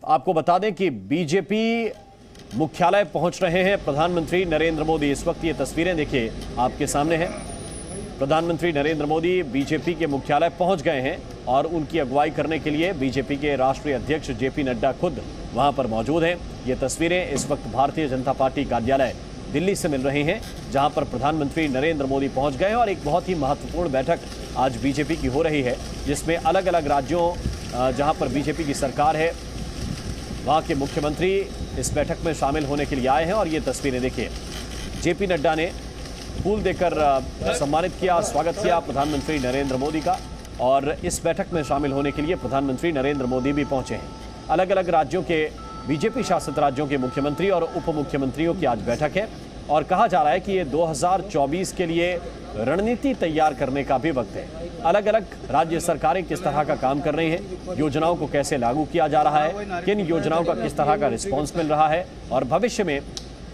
आपको बता दें कि बीजेपी मुख्यालय पहुंच रहे हैं प्रधानमंत्री नरेंद्र मोदी। इस वक्त ये तस्वीरें देखिए आपके सामने हैं। प्रधानमंत्री नरेंद्र मोदी बीजेपी के मुख्यालय पहुंच गए हैं और उनकी अगुवाई करने के लिए बीजेपी के राष्ट्रीय अध्यक्ष जेपी नड्डा खुद वहां पर मौजूद हैं। ये तस्वीरें इस वक्त भारतीय जनता पार्टी कार्यालय दिल्ली से मिल रही हैं, जहां पर प्रधानमंत्री नरेंद्र मोदी पहुंच गए हैं और एक बहुत ही महत्वपूर्ण बैठक आज बीजेपी की हो रही है, जिसमें अलग अलग राज्यों जहां पर बीजेपी की सरकार है वहां के मुख्यमंत्री इस बैठक में शामिल होने के लिए आए हैं। और ये तस्वीरें देखिए, जेपी नड्डा ने फूल देकर सम्मानित किया, स्वागत किया प्रधानमंत्री नरेंद्र मोदी का। और इस बैठक में शामिल होने के लिए प्रधानमंत्री नरेंद्र मोदी भी पहुंचे हैं। अलग अलग राज्यों के बीजेपी शासित राज्यों के मुख्यमंत्री और उप मुख्यमंत्रियों की आज बैठक है और कहा जा रहा है कि ये 2024 के लिए रणनीति तैयार करने का भी वक्त है। अलग अलग राज्य सरकारें किस तरह का काम कर रही हैं, योजनाओं को कैसे लागू किया जा रहा है, किन योजनाओं का किस तरह का रिस्पॉन्स मिल रहा है और भविष्य में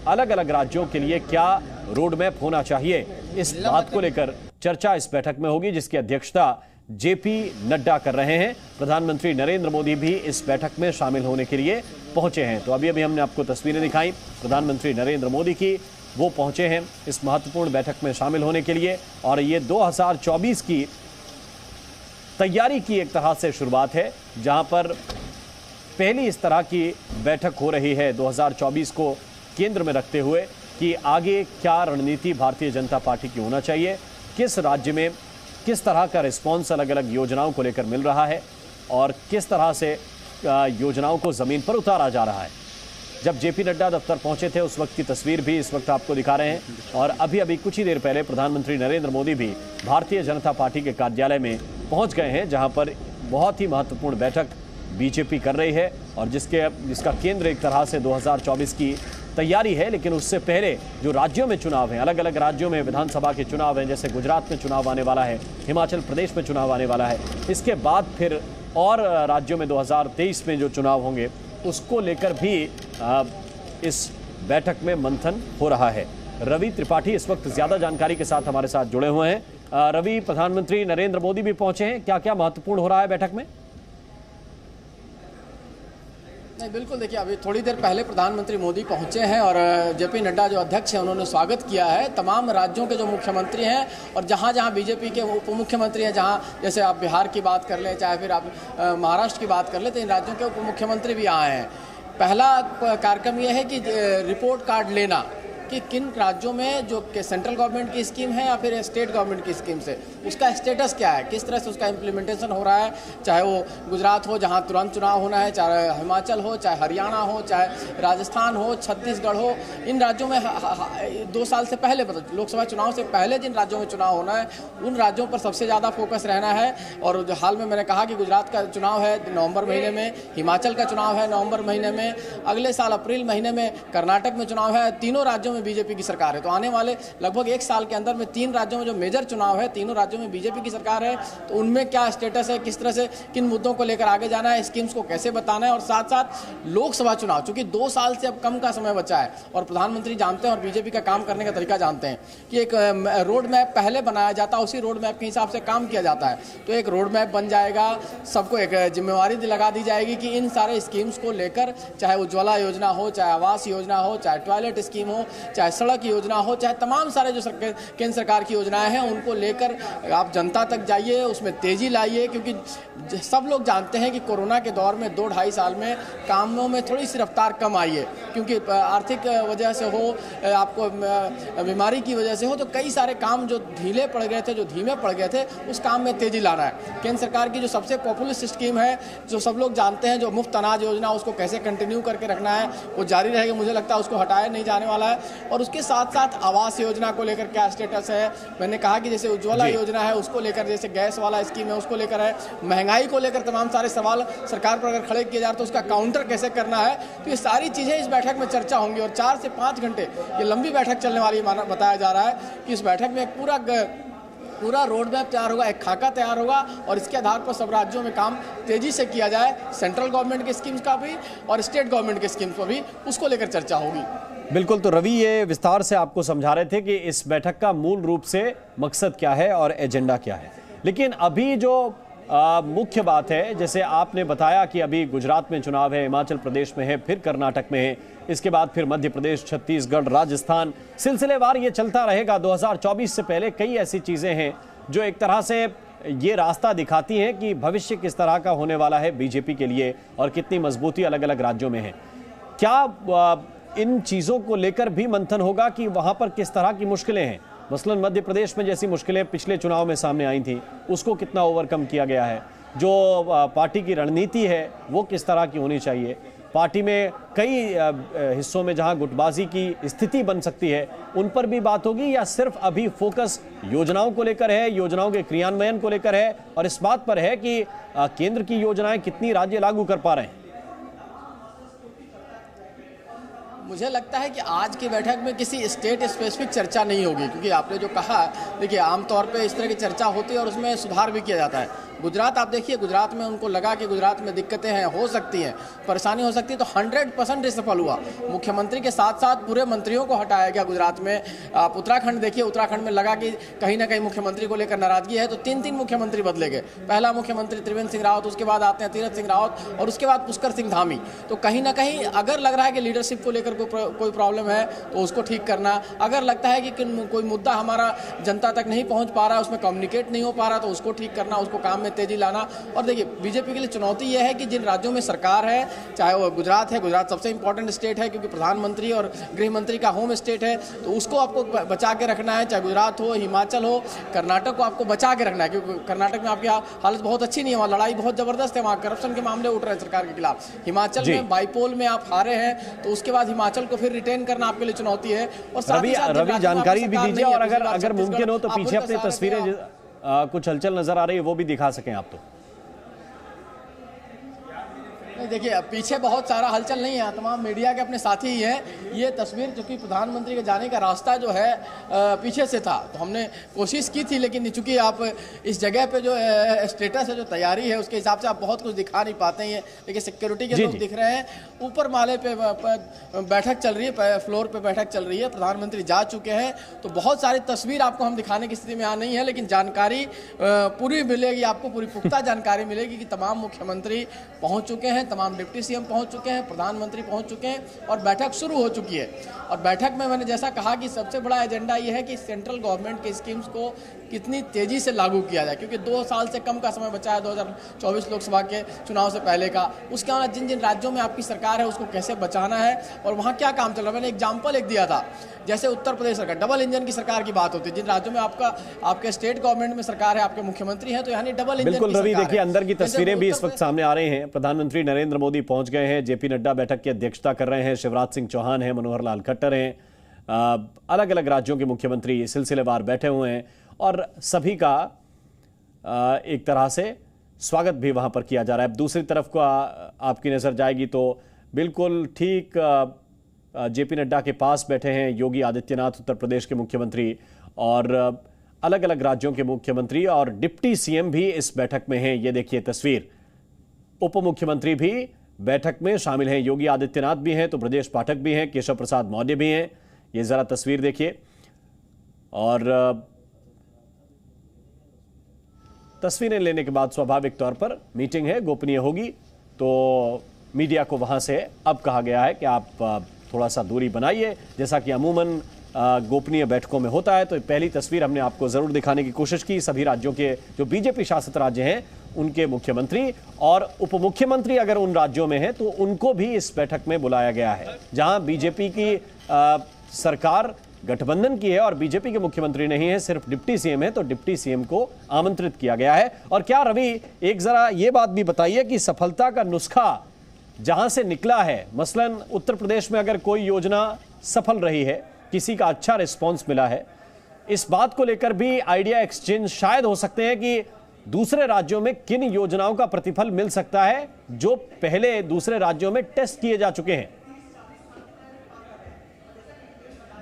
अलग अलग राज्यों के लिए क्या रोड मैप होना चाहिए, इस बात को लेकर चर्चा इस बैठक में होगी, जिसकी अध्यक्षता जेपी नड्डा कर रहे हैं। प्रधानमंत्री नरेंद्र मोदी भी इस बैठक में शामिल होने के लिए पहुंचे हैं। तो अभी हमने आपको तस्वीरें दिखाई प्रधानमंत्री नरेंद्र मोदी की, वो पहुंचे हैं इस महत्वपूर्ण बैठक में शामिल होने के लिए। और ये 2024 की तैयारी की एक तरह से शुरुआत है, जहां पर पहली इस तरह की बैठक हो रही है 2024 को केंद्र में रखते हुए कि आगे क्या रणनीति भारतीय जनता पार्टी की होना चाहिए, किस राज्य में किस तरह का रिस्पॉन्स अलग अलग योजनाओं को लेकर मिल रहा है और किस तरह से योजनाओं को ज़मीन पर उतारा जा रहा है। जब जेपी नड्डा दफ्तर पहुंचे थे उस वक्त की तस्वीर भी इस वक्त आपको दिखा रहे हैं। और अभी कुछ ही देर पहले प्रधानमंत्री नरेंद्र मोदी भी भारतीय जनता पार्टी के कार्यालय में पहुंच गए हैं, जहां पर बहुत ही महत्वपूर्ण बैठक बीजेपी कर रही है और जिसका केंद्र एक तरह से 2024 की तैयारी है। लेकिन उससे पहले जो राज्यों में चुनाव हैं, अलग अलग राज्यों में विधानसभा के चुनाव हैं, जैसे गुजरात में चुनाव आने वाला है, हिमाचल प्रदेश में चुनाव आने वाला है, इसके बाद फिर और राज्यों में 2023 में जो चुनाव होंगे उसको लेकर भी इस बैठक में मंथन हो रहा है। रवि त्रिपाठी इस वक्त ज्यादा जानकारी के साथ हमारे साथ जुड़े हुए हैं। रवि, प्रधानमंत्री नरेंद्र मोदी भी पहुंचे हैं, क्या क्या महत्वपूर्ण हो रहा है बैठक में? नहीं, बिल्कुल देखिए, अभी थोड़ी देर पहले प्रधानमंत्री मोदी पहुंचे हैं और जेपी नड्डा जो अध्यक्ष हैं उन्होंने स्वागत किया है। तमाम राज्यों के जो मुख्यमंत्री हैं और जहां जहां बीजेपी के उप मुख्यमंत्री हैं, जहां जैसे आप बिहार की बात कर लें, चाहे फिर आप महाराष्ट्र की बात कर लें, तो इन राज्यों के उप मुख्यमंत्री भी आए हैं। पहला कार्यक्रम यह है कि रिपोर्ट कार्ड लेना कि किन राज्यों में जो सेंट्रल गवर्नमेंट की स्कीम है या फिर स्टेट गवर्नमेंट की स्कीम से उसका स्टेटस क्या है, किस तरह से उसका इम्प्लीमेंटेशन हो रहा है। चाहे वो गुजरात हो जहां तुरंत चुनाव होना है, चाहे हिमाचल हो, चाहे हरियाणा हो, चाहे राजस्थान हो, छत्तीसगढ़ हो, इन राज्यों में 2 साल से पहले, मतलब लोकसभा चुनाव से पहले जिन राज्यों में चुनाव होना है उन राज्यों पर सबसे ज़्यादा फोकस रहना है। और जो हाल में मैंने कहा कि गुजरात का चुनाव है नवंबर महीने में, हिमाचल का चुनाव है नवंबर महीने में, अगले साल अप्रैल महीने में कर्नाटक में चुनाव है। तीनों राज्यों में बीजेपी की सरकार है, तो आने वाले लगभग 1 साल के अंदर में 3 राज्यों में जो मेजर चुनाव है, तीनों राज्यों में बीजेपी की सरकार है, तो उनमें क्या स्टेटस है, किस तरह से किन मुद्दों को लेकर आगे जाना है, स्कीम्स को कैसे बताना है। और साथ साथ लोकसभा चुनाव, चूंकि 2 साल से अब कम का समय बचा है और प्रधानमंत्री जानते हैं और बीजेपी का काम करने का तरीका जानते हैं कि एक रोड मैप पहले बनाया जाता है, उसी रोड मैप के हिसाब से काम किया जाता है। तो एक रोड मैप बन जाएगा, सबको एक जिम्मेवारी लगा दी जाएगी कि इन सारे स्कीम्स को लेकर, चाहे उज्ज्वला योजना हो, चाहे आवास योजना हो, चाहे टॉयलेट स्कीम हो, चाहे सड़क की योजना हो, चाहे तमाम सारे जो केंद्र सरकार की योजनाएं हैं उनको लेकर आप जनता तक जाइए, उसमें तेजी लाइए। क्योंकि सब लोग जानते हैं कि कोरोना के दौर में 2-2.5 साल में कामों में थोड़ी सी रफ्तार कम आई है, क्योंकि आर्थिक वजह से हो, आपको बीमारी की वजह से हो, तो कई सारे काम जो ढीले पड़ गए थे, जो धीमे पड़ गए थे, उस काम में तेजी लाना है। केंद्र सरकार की जो सबसे पॉपुलर स्कीम है, जो सब लोग जानते हैं, जो मुफ्त अनाज योजना, उसको कैसे कंटिन्यू करके रखना है, वो जारी रहेगा। मुझे लगता है उसको हटाया नहीं जाने वाला है। और उसके साथ साथ आवास योजना को लेकर क्या स्टेटस है, मैंने कहा कि जैसे उज्ज्वला योजना है उसको लेकर, जैसे गैस वाला स्कीम है उसको लेकर है, महंगाई को लेकर तमाम सारे सवाल सरकार पर अगर खड़े किए जा रहे तो उसका काउंटर कैसे करना है। तो ये सारी चीज़ें इस बैठक में चर्चा होंगी और 4 से 5 घंटे ये लंबी बैठक चलने वाली बताया जा रहा है कि इस बैठक में एक पूरा रोड मैप तैयार होगा, एक खाका तैयार होगा और इसके आधार पर सब राज्यों में काम तेजी से किया जाए। सेंट्रल गवर्नमेंट की स्कीम्स का भी और स्टेट गवर्नमेंट की स्कीम्स पर भी उसको लेकर चर्चा होगी। बिल्कुल, तो रवि ये विस्तार से आपको समझा रहे थे कि इस बैठक का मूल रूप से मकसद क्या है और एजेंडा क्या है। लेकिन अभी जो मुख्य बात है, जैसे आपने बताया कि अभी गुजरात में चुनाव है, हिमाचल प्रदेश में है, फिर कर्नाटक में है, इसके बाद फिर मध्य प्रदेश, छत्तीसगढ़, राजस्थान, सिलसिलेवार ये चलता रहेगा। 2024 से पहले कई ऐसी चीजें हैं जो एक तरह से ये रास्ता दिखाती हैं कि भविष्य किस तरह का होने वाला है बीजेपी के लिए और कितनी मजबूती अलग अलग राज्यों में है। क्या इन चीजों को लेकर भी मंथन होगा कि वहां पर किस तरह की मुश्किलें हैं? मसलन मध्य प्रदेश में जैसी मुश्किलें पिछले चुनाव में सामने आई थी, उसको कितना ओवरकम किया गया है? जो पार्टी की रणनीति है वो किस तरह की होनी चाहिए? पार्टी में कई हिस्सों में जहां गुटबाजी की स्थिति बन सकती है, उन पर भी बात होगी, या सिर्फ अभी फोकस योजनाओं को लेकर है, योजनाओं के क्रियान्वयन को लेकर है और इस बात पर है कि केंद्र की योजनाएं कितनी राज्य लागू कर पा रहे हैं? मुझे लगता है कि आज की बैठक में किसी स्टेट स्पेसिफिक चर्चा नहीं होगी, क्योंकि आपने जो कहा, देखिए आमतौर पे इस तरह की चर्चा होती है और उसमें सुधार भी किया जाता है। गुजरात आप देखिए, गुजरात में उनको लगा कि गुजरात में दिक्कतें हैं, हो सकती हैं, परेशानी हो सकती है, तो 100% सफल हुआ। मुख्यमंत्री के साथ साथ पूरे मंत्रियों को हटाया गया गुजरात में। आप उत्तराखंड देखिए, उत्तराखंड में लगा कि कहीं ना कहीं मुख्यमंत्री को लेकर नाराजगी है, तो 3 मुख्यमंत्री बदले गए। पहला मुख्यमंत्री त्रिवेंद्र सिंह रावत, उसके बाद आते हैं तीरथ सिंह रावत और उसके बाद पुष्कर सिंह धामी। तो कहीं ना कहीं अगर लग रहा है कि लीडरशिप को लेकर कोई प्रॉब्लम है तो उसको ठीक करना, अगर लगता है कि कोई मुद्दा हमारा जनता तक नहीं पहुंच पा रहा है, उसमें कम्युनिकेट नहीं हो पा रहा, तो उसको ठीक करना, उसको काम में तेजी लाना। और देखिए बीजेपी के लिए चुनौती यह है कि जिन राज्यों में सरकार है, चाहे वो गुजरात है, गुजरात सबसे इंपॉर्टेंट स्टेट है क्योंकि प्रधानमंत्री और गृह मंत्री का होम स्टेट है, तो उसको आपको बचा के रखना है। चाहे गुजरात हो, हिमाचल हो, कर्नाटक को आपको बचा के रखना है, क्योंकि कर्नाटक में आपकी हालत बहुत अच्छी नहीं है, वहाँ लड़ाई बहुत जबरदस्त है, वहाँ करप्शन के मामले उठ रहे हैं सरकार के खिलाफ। हिमाचल में बाईपोल में आप हारे हैं, तो उसके बाद हिमाचल को फिर रिटेन करना आपके लिए चुनौती है। और रवि जानकारी भी दीजिए, और अगर मुमकिन हो तो पीछे अपनी तस्वीरें कुछ हलचल नजर आ रही है वो भी दिखा सकें आप तो। देखिए पीछे बहुत सारा हलचल नहीं है, तमाम मीडिया के अपने साथी ही हैं। ये तस्वीर चूंकि प्रधानमंत्री के जाने का रास्ता जो है पीछे से था, तो हमने कोशिश की थी, लेकिन चूंकि आप इस जगह पे जो स्टेटस है, जो तैयारी है, उसके हिसाब से आप बहुत कुछ दिखा नहीं पाते हैं। लेकिन सिक्योरिटी के लोग दिख रहे हैं। ऊपर माले पे बैठक चल रही है, फ्लोर पे बैठक चल रही है, प्रधानमंत्री जा चुके हैं, तो बहुत सारी तस्वीर आपको हम दिखाने की स्थिति में यहाँ नहीं है, लेकिन जानकारी पूरी मिलेगी आपको, पूरी पुख्ता जानकारी मिलेगी कि तमाम मुख्यमंत्री पहुँच चुके हैं, तमाम डिप्टी सीएम पहुंच चुके हैं, प्रधानमंत्री पहुंच चुके हैं और बैठक शुरू हो चुकी है। और बैठक में मैंने जैसा कहा कि सबसे बड़ा एजेंडा यह है कि सेंट्रल गवर्नमेंट के स्कीम्स को कितनी तेजी से लागू किया जाए, क्योंकि 2 साल से कम का समय बचा है 2024 लोकसभा के चुनाव से पहले का। उसके अलावा जिन जिन राज्यों में आपकी सरकार है उसको कैसे बचाना है और वहाँ क्या काम चल रहा है। मैंने एग्जाम्पल दिया था, जैसे उत्तर प्रदेश सरकार, डबल इंजन की सरकार की बात होती है। जिन राज्यों में आपके स्टेट गवर्नमेंट में सरकार है, आपके मुख्यमंत्री हैं, तो यानी डबल इंजन। बिल्कुल रवि, देखिए अंदर की तस्वीरें भी इस वक्त सामने आ रही हैं। प्रधानमंत्री नरेंद्र मोदी पहुंच गए हैं, जेपी नड्डा बैठक की अध्यक्षता कर रहे हैं, शिवराज सिंह चौहान हैं, मनोहर लाल खट्टर हैं, अलग अलग राज्यों के मुख्यमंत्री सिलसिलेवार बैठे हुए हैं और सभी का एक तरह से स्वागत भी वहां पर किया जा रहा है। दूसरी तरफ को आपकी नजर जाएगी तो बिल्कुल ठीक जेपी नड्डा के पास बैठे हैं योगी आदित्यनाथ, उत्तर प्रदेश के मुख्यमंत्री, और अलग अलग राज्यों के मुख्यमंत्री और डिप्टी सीएम भी इस बैठक में हैं। ये देखिए तस्वीर, उप मुख्यमंत्री भी बैठक में शामिल हैं, योगी आदित्यनाथ भी हैं तो ब्रजेश पाठक भी हैं, केशव प्रसाद मौर्य भी हैं। ये जरा तस्वीर देखिए, और तस्वीरें लेने के बाद स्वाभाविक तौर पर मीटिंग है, गोपनीय होगी, तो मीडिया को वहां से अब कहा गया है कि आप थोड़ा सा दूरी बनाइए, जैसा कि अमूमन गोपनीय बैठकों में होता है। तो पहली तस्वीर हमने आपको जरूर दिखाने की कोशिश की। सभी राज्यों के जो बीजेपी शासित राज्य हैं उनके मुख्यमंत्री और उप मुख्यमंत्री अगर उन राज्यों में हैं तो उनको भी इस बैठक में बुलाया गया है। जहां बीजेपी की सरकार गठबंधन की है और बीजेपी के मुख्यमंत्री नहीं है, सिर्फ डिप्टी सीएम है, तो डिप्टी सीएम को आमंत्रित किया गया है। और क्या रवि, एक जरा ये बात भी बताइए कि सफलता का नुस्खा जहां से निकला है, मसलन उत्तर प्रदेश में अगर कोई योजना सफल रही है, किसी का अच्छा रिस्पॉन्स मिला है, इस बात को लेकर भी आइडिया एक्सचेंज शायद हो सकते हैं कि दूसरे राज्यों में किन योजनाओं का प्रतिफल मिल सकता है जो पहले दूसरे राज्यों में टेस्ट किए जा चुके हैं।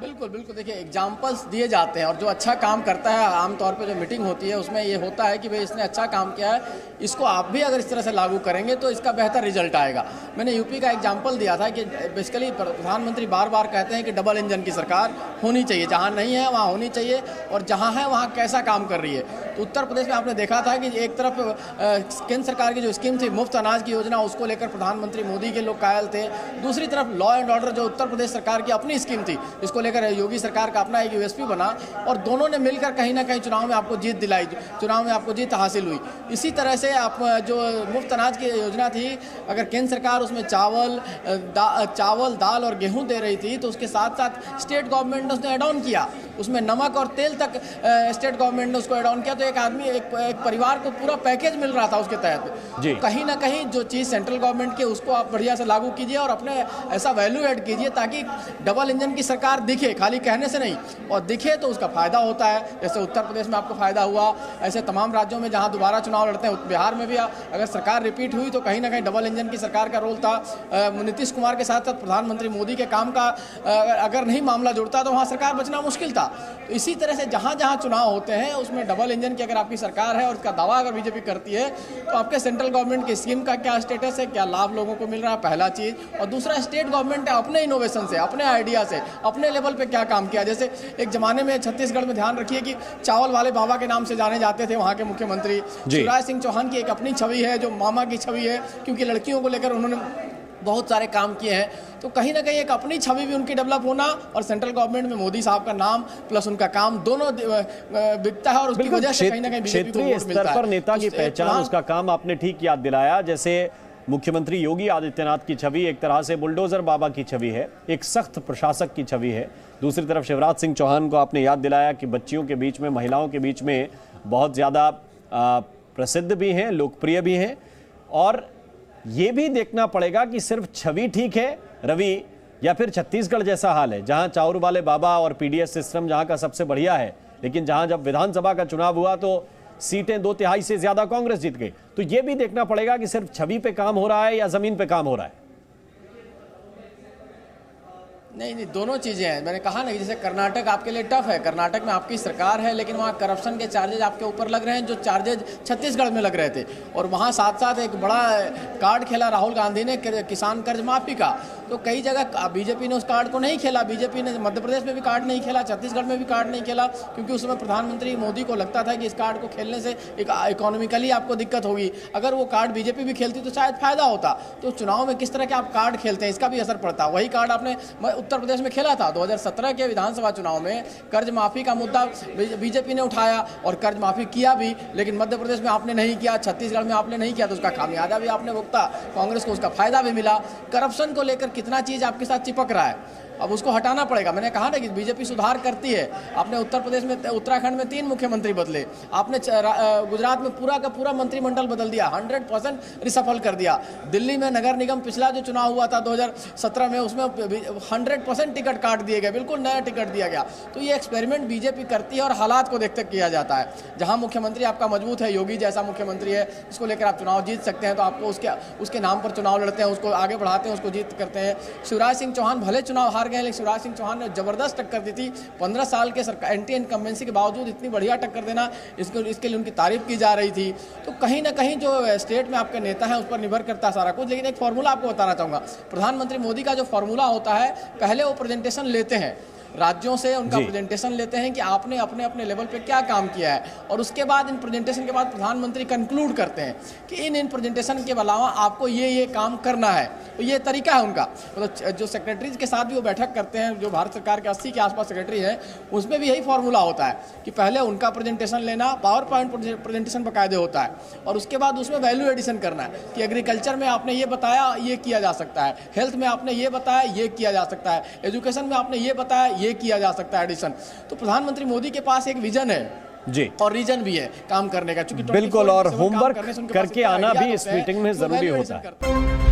बिल्कुल बिल्कुल, देखिए एग्जाम्पल्स दिए जाते हैं और जो अच्छा काम करता है आमतौर पे जो मीटिंग होती है उसमें ये होता है कि भाई इसने अच्छा काम किया है, इसको आप भी अगर इस तरह से लागू करेंगे तो इसका बेहतर रिजल्ट आएगा। मैंने यूपी का एग्जाम्पल दिया था कि बेसिकली प्रधानमंत्री बार बार कहते हैं कि डबल इंजन की सरकार होनी चाहिए, जहाँ नहीं है वहाँ होनी चाहिए और जहाँ है वहाँ कैसा काम कर रही है। तो उत्तर प्रदेश में आपने देखा था कि एक तरफ केंद्र सरकार की जो स्कीम थी मुफ्त अनाज की योजना, उसको लेकर प्रधानमंत्री मोदी के लोग कायल थे। दूसरी तरफ लॉ एंड ऑर्डर जो उत्तर प्रदेश सरकार की अपनी स्कीम थी, इसको योगी सरकार का अपना एक यूएसपी बना और दोनों ने मिलकर कहीं ना कहीं चुनाव में आपको जीत दिलाई, चुनाव में आपको जीत हासिल हुई। इसी तरह से आप जो मुफ्त अनाज की योजना थी, अगर केंद्र सरकार उसमें चावल दाल और गेहूं दे रही थी तो उसके साथ साथ स्टेट गवर्नमेंट ने उसने एड ऑन किया, उसमें नमक और तेल तक स्टेट गवर्नमेंट ने उसको एड ऑन किया। तो एक परिवार को पूरा पैकेज मिल रहा था उसके तहत। कहीं ना कहीं जो चीज़ सेंट्रल गवर्नमेंट की उसको आप बढ़िया से लागू कीजिए और अपने ऐसा वैल्यू ऐड कीजिए ताकि डबल इंजन की सरकार दिखे, खाली कहने से नहीं, और दिखे तो उसका फायदा होता है। जैसे उत्तर प्रदेश में आपको फायदा हुआ, ऐसे तमाम राज्यों में जहां दोबारा चुनाव लड़ते हैं, बिहार में भी अगर सरकार रिपीट हुई तो कहीं ना कहीं डबल इंजन की सरकार का रोल था। नीतीश कुमार के साथ साथ प्रधानमंत्री मोदी के काम का अगर नहीं मामला जुड़ता तो वहाँ सरकार बचना मुश्किल था। तो इसी तरह से जहाँ जहाँ चुनाव होते हैं उसमें डबल इंजन की अगर आपकी सरकार है और उसका दावा अगर बीजेपी करती है तो आपके सेंट्रल गवर्नमेंट की स्कीम का क्या स्टेटस है, क्या लाभ लोगों को मिल रहा है, पहला चीज़। और दूसरा, स्टेट गवर्नमेंट है अपने इनोवेशन से, अपने आइडिया से, अपने लेवल पे क्या काम किया। जैसे एक जमाने में छत्तीसगढ़ में ध्यान रखिए कि चावल वाले बाबा के नाम से जाने जाते थे वहाँ के मुख्यमंत्री। शिवराज सिंह चौहान की एक अपनी छवि है जो मामा की छवि है, क्योंकि लड़कियों को लेकर उन्होंने बहुत सारे काम किए हैं। तो कहीं ना कहीं एक अपनी छवि भी उनकी डेवलप होना और सेंट्रल गवर्नमेंट में मोदी साहब का नाम प्लस उनका काम दोनों बिकता है और उसकी वजह से कहीं ना कहीं बीजेपी को वोट मिलता है। स्तर पर नेता की पहचान, उसका काम आपने ठीक याद दिलाया। जैसे मुख्यमंत्री योगी आदित्यनाथ की छवि एक तरह से बुलडोजर बाबा की छवि है, एक सख्त प्रशासक की छवि है। दूसरी तरफ शिवराज सिंह चौहान को आपने याद दिलाया कि बच्चियों के बीच में, महिलाओं के बीच में बहुत ज़्यादा प्रसिद्ध भी हैं, लोकप्रिय भी हैं। और ये भी देखना पड़ेगा कि सिर्फ छवि ठीक है रवि, या फिर छत्तीसगढ़ जैसा हाल है जहां चाउर वाले बाबा और पीडीएस सिस्टम जहां का सबसे बढ़िया है, लेकिन जहां जब विधानसभा का चुनाव हुआ तो सीटें 2/3 से ज्यादा कांग्रेस जीत गई। तो ये भी देखना पड़ेगा कि सिर्फ छवि पे काम हो रहा है या जमीन पे काम हो रहा है। नहीं, दोनों चीज़ें हैं। मैंने कहा ना कि जैसे कर्नाटक आपके लिए टफ है, कर्नाटक में आपकी सरकार है लेकिन वहाँ करप्शन के चार्जेज आपके ऊपर लग रहे हैं जो चार्जेज छत्तीसगढ़ में लग रहे थे। और वहाँ साथ साथ एक बड़ा कार्ड खेला राहुल गांधी ने किसान कर्ज माफी का। तो कई जगह बीजेपी ने उस कार्ड को नहीं खेला, बीजेपी ने मध्य प्रदेश में भी कार्ड नहीं खेला, छत्तीसगढ़ में भी कार्ड नहीं खेला, क्योंकि उस समय प्रधानमंत्री मोदी को लगता था कि इस कार्ड को खेलने से एक इकोनॉमिकली आपको दिक्कत होगी। अगर वो कार्ड बीजेपी भी खेलती तो शायद फायदा होता। तो चुनाव में किस तरह के आप कार्ड खेलते हैं इसका भी असर पड़ता। वही कार्ड आपने उत्तर प्रदेश में खेला था 2017 के विधानसभा चुनाव में, कर्ज माफी का मुद्दा बीजेपी ने उठाया और कर्ज माफी किया भी, लेकिन मध्य प्रदेश में आपने नहीं किया, छत्तीसगढ़ में आपने नहीं किया, तो उसका खामियाजा भी आपने भुगता, कांग्रेस को उसका फायदा भी मिला। करप्शन को लेकर कितना चीज आपके साथ चिपक रहा है, अब उसको हटाना पड़ेगा। मैंने कहा ना कि बीजेपी सुधार करती है। आपने उत्तर प्रदेश में, उत्तराखंड में 3 मुख्यमंत्री बदले, आपने गुजरात में पूरा का पूरा मंत्रिमंडल बदल दिया, 100% रिसफल कर दिया। दिल्ली में नगर निगम पिछला जो चुनाव हुआ था 2017 में, उसमें 100% टिकट काट दिए गए, बिल्कुल नया टिकट दिया गया। तो ये एक्सपेरिमेंट बीजेपी करती है और हालात को देखते किया जाता है। जहाँ मुख्यमंत्री आपका मजबूत है, योगी जैसा मुख्यमंत्री है, इसको लेकर आप चुनाव जीत सकते हैं, तो आपको उसके नाम पर चुनाव लड़ते हैं, उसको आगे बढ़ाते हैं, उसको जीत करते हैं। शिवराज सिंह चौहान भले चुनाव हार गए, लेकिन शिवराज सिंह चौहान ने जबरदस्त टक्कर दी थी। 15 साल के एंटी इनकम्बेंसी के बावजूद इतनी बढ़िया टक्कर देना, इसके लिए उनकी तारीफ की जा रही थी। तो कहीं ना कहीं जो स्टेट में आपके नेता हैं उस पर निर्भर करता है सारा कुछ। लेकिन एक फॉर्मूला आपको बताना चाहूँगा, प्रधानमंत्री मोदी का जो फॉर्मूला होता है, पहले वो प्रेजेंटेशन लेते हैं राज्यों से, उनका प्रेजेंटेशन लेते हैं कि आपने अपने अपने लेवल पे क्या काम किया है, और उसके बाद इन प्रेजेंटेशन के बाद प्रधानमंत्री कंक्लूड करते हैं कि इन प्रेजेंटेशन के अलावा आपको ये काम करना है। तो ये तरीका है उनका। मतलब जो सेक्रेटरीज के साथ भी वो बैठक करते हैं, जो भारत सरकार के 80 के आसपास सेक्रेटरी हैं, उसमें भी यही फॉर्मूला होता है कि पहले उनका प्रेजेंटेशन लेना, पावर पॉइंट प्रेजेंटेशन बाकायदे होता है, और उसके बाद उसमें वैल्यू एडिशन करना है कि एग्रीकल्चर में आपने ये बताया, ये किया जा सकता है, हेल्थ में आपने ये बताया, ये किया जा सकता है, एजुकेशन में आपने ये बताया, ये किया जा सकता है एडिशन। तो प्रधानमंत्री मोदी के पास एक विजन है जी, और रीजन भी है काम करने का, बिल्कुल, और होमवर्क करके आना भी इस मीटिंग में जरूरी होता है।